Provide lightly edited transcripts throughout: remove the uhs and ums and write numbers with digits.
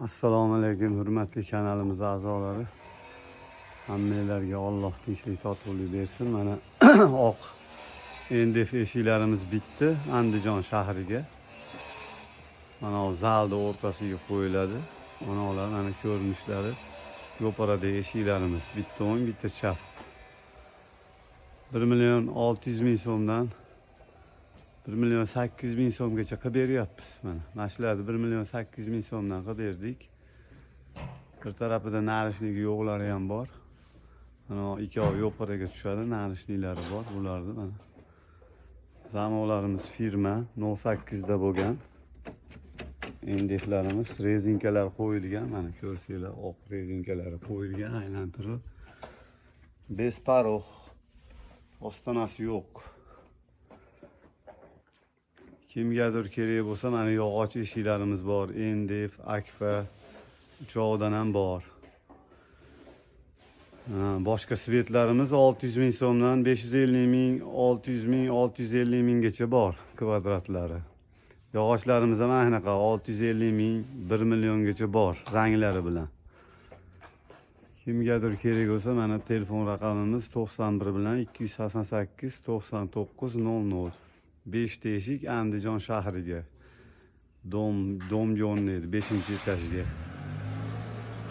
Assalomu alaykum hurmatli kanalimiz a'zolari. Hammalarga Alloh tinchlik totuvlik bersin. Mana oq NDF eshiklarimiz bitdi Andijon shahriga. Mana o zalda o'rtasiga qo'yiladi. Mana ular mana ko'rinishlari. Yo'paradagi eshiklarimiz bitta o'ng, bitta chap. 1.600.000 so'mdan 1.800.000 so'mgacha qilib beryapmiz. Mana shularni 1.800.000 so'mdan qilib berdik. Bir tarafida narishlik yo'qlari ham bor. Mana ikkovi yo'paraga tushadi, narishliklari bor. Bularni mana zamolarimiz firma 08 da bo'lgan. Endexlarimiz rezinkalar qo'yilgan. Mana ko'rsanglar, oq rezinkalari qo'yilgan, aylantirib. Besparoq. Ostonasi yo'q. Kimgadir kerak bo'lsa mana yog'och eshiklarimiz bor. NDF, Akfa uchovdan ham bor. Boshqa svetlarimiz 600.000 so'mdan 550.000, 600.000, 650.000gacha bor kvadratlari. Yog'ochlarimiz ham mana shunaqa 650.000, 1 milliongacha bor ranglari bilan. Kimgadir kerak bo'lsa mana telefon raqamimiz 91 bilan 288 99 00. 5 teshik Andijon shahriga. Domyonni 5-etajga.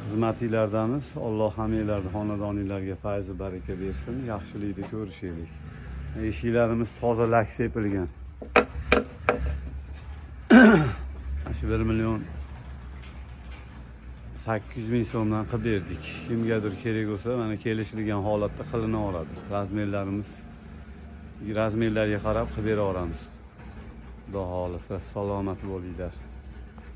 Xizmatinglardamiz. Alloh hammalarni xonadoninglarga fayz va baraka bersin. Yaxshilikni ko'rishaylik. Eshiklarimiz toza lak sepilgan. Shu 1.800.000 so'mdan qilib berdik. Kimgadir kerak bo'lsa mana kelishilgan holatda qilinaveradi. Razmerlarga qarab qilib beraveramiz. Xudo xolisa salomat bo'linglar.